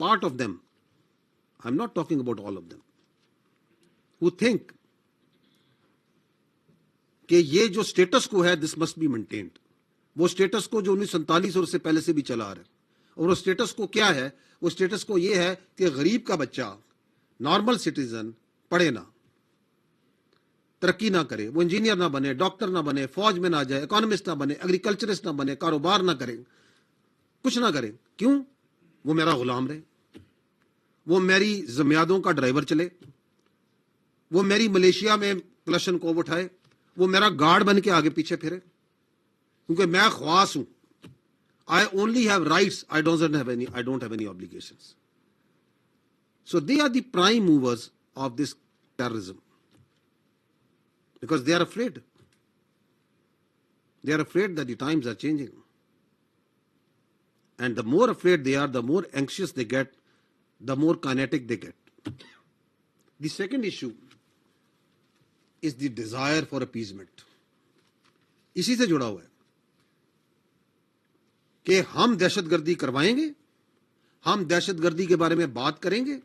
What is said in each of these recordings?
part of them, I'm not talking about all of them, who think کہ یہ جو status کو ہے دس مسٹ بی مینٹینڈ. وہ اسٹیٹس کو جو 1947 اور اس سے پہلے سے بھی چلا آ رہا ہے. اور وہ اسٹیٹس کو کیا ہے؟ وہ اسٹیٹس کو یہ ہے کہ غریب کا بچہ نارمل سٹیزن پڑھے نہ، ترقی نہ کرے، وہ انجینئر نہ بنے، ڈاکٹر نہ بنے، فوج میں نہ جائے، اکانومسٹ نہ بنے، ایگریکلچرسٹ نہ بنے، کاروبار نہ کرے، کچھ نہ کرے. کیوں؟ وہ میرا غلام رہے، وہ میری زمیادوں کا ڈرائیور چلے، وہ میری ملیشیا میں کلشن کو اٹھائے، وہ میرا گارڈ بن کے آگے پیچھے پھرے، کیونکہ میں خواص ہوں. I only have rights, I don't have any obligations. So they are the prime movers of this terrorism, because they are afraid. They are afraid that the times are changing. And the more afraid they are, the more anxious they get, the more kinetic they get. The second issue is the desire for appeasement. اسی سے جڑا ہوا ہے کہ ہم دہشت گردی کروائیں گے، ہم دہشت گردی کے بارے میں بات کریں گے،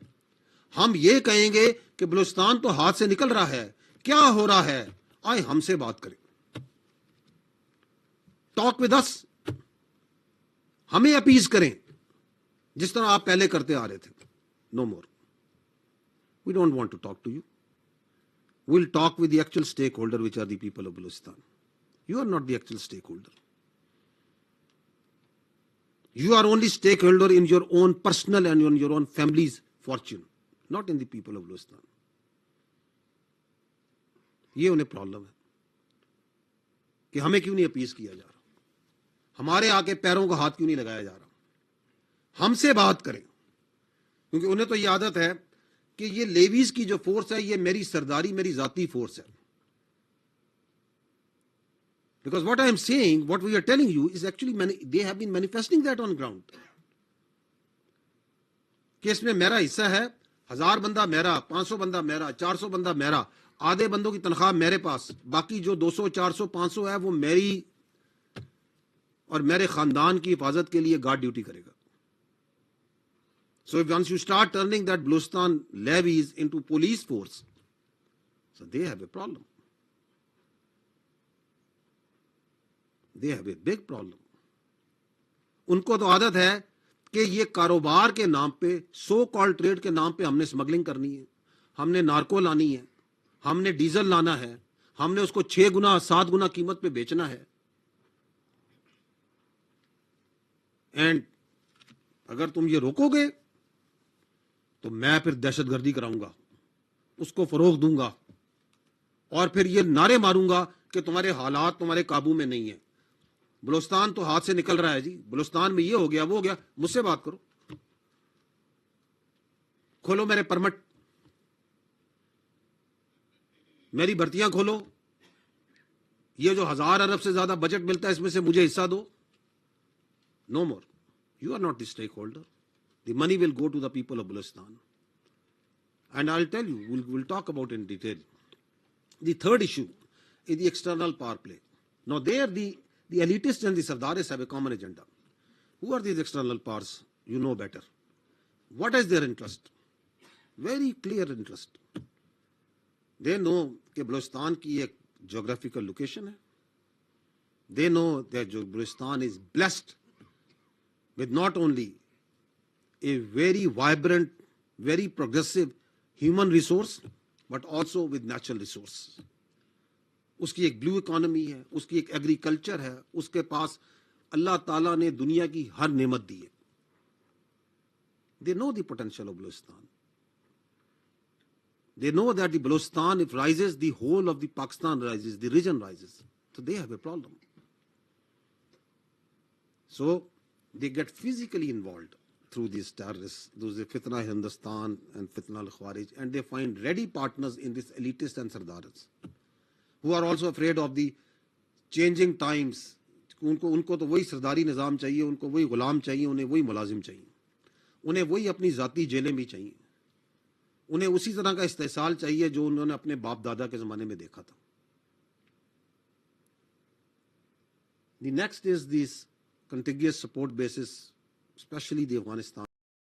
ہم یہ کہیں گے کہ بلوچستان تو ہاتھ سے نکل رہا ہے، کیا ہو رہا ہے، آئے ہم سے بات کریں، ٹاک ود اس، ہمیں اپیز کریں جس طرح آپ پہلے کرتے آ رہے تھے. No more, we don't want to talk to you. We'll talk with the actual stakeholder which are the people of Balochistan. You are not the actual stakeholder. You are only stakeholder in your own personal and in your own family's fortune, not in the people of Balochistan. یہ انہیں problem ہے کہ ہمیں کیوں نہیں appease کیا جا رہا، ہمارے آ کے پیروں کا ہاتھ کیوں نہیں لگایا جا رہا، ہم سے بات کریں. کیونکہ انہیں تو یہ عادت ہے کہ یہ لیویز کی جو فورس ہے یہ میری سرداری، میری ذاتی فورس ہے. Because what I am saying, what we are telling you is actually they have been manifesting that on ground. کہ اس میں میرا حصہ ہے، 1000 بندہ میرا، 500 بندہ میرا، 400 بندہ میرا، آدھے بندوں کی تنخواہ میرے پاس، باقی جو 200 400 500 ہے وہ میری اور میرے خاندان کی حفاظت کے لیے گارڈ ڈیوٹی کرے گا. So once you start turning that Balochistan levies into police force, so they have a problem. They have a big problem. ان کو تو عادت ہے کہ یہ کاروبار کے نام پہ، سو کال ٹریڈ کے نام پہ ہم نے اسمگلنگ کرنی ہے، ہم نے نارکو لانی ہے، ہم نے ڈیزل لانا ہے، ہم نے اس کو 6 گنا 7 گنا قیمت پہ بیچنا ہے. اینڈ اگر تم یہ روکو گے تو میں پھر دہشت گردی کراؤں گا، اس کو فروغ دوں گا، اور پھر یہ نعرے ماروں گا کہ تمہارے حالات تمہارے قابو میں نہیں ہیں. بلوچستان تو ہاتھ سے نکل رہا ہے جی، بلوچستان میں یہ ہو گیا وہ ہو گیا، مجھ سے بات کرو، کھولو میرے پرمٹ، میری بھرتیاں کھولو، یہ جو 1000 ارب سے زیادہ بجٹ ملتا ہے اس میں سے مجھے حصہ دو. No more, you are not the stakeholder. The money will go to the people of Balochistan. And I will tell you, we'll talk about in detail. The third issue is the external power play. Now there the elitists and the Sardaris have a common agenda. Who are these external powers? You know better. What is their interest? Very clear interest. They know کہ بلوچستان کی ایک geographical location ہے. They know that Balochistan is blessed with not only a very vibrant, very progressive human resource, but also with natural resources. اس کی ایک بلو economy ہے، اس کی ایک agriculture ہے، اس کے پاس اللہ تعالیٰ نے دنیا کی ہر نعمت دی ہے. They know the potential of Balochistan. They know that the Balochistan, if rises, the whole of the Pakistan rises, the region rises. So they have a problem. So they get physically involved through these terrorists, those Fitna Hindustan and Fitna al-Khawarij, and they find ready partners in this elitists and Sardaris, who are also afraid of the changing times. ان کو تو وہی سرداری نظام چاہیے، ان کو وہی غلام چاہیے، انہیں وہی ملازم چاہیے، انہیں وہی اپنی ذاتی جیلیں بھی چاہیے، انہیں اسی طرح کا استحصال چاہیے جو انہوں نے اپنے باپ دادا کے زمانے میں دیکھا تھا. The next is these contiguous support bases, especially the Afghanistan.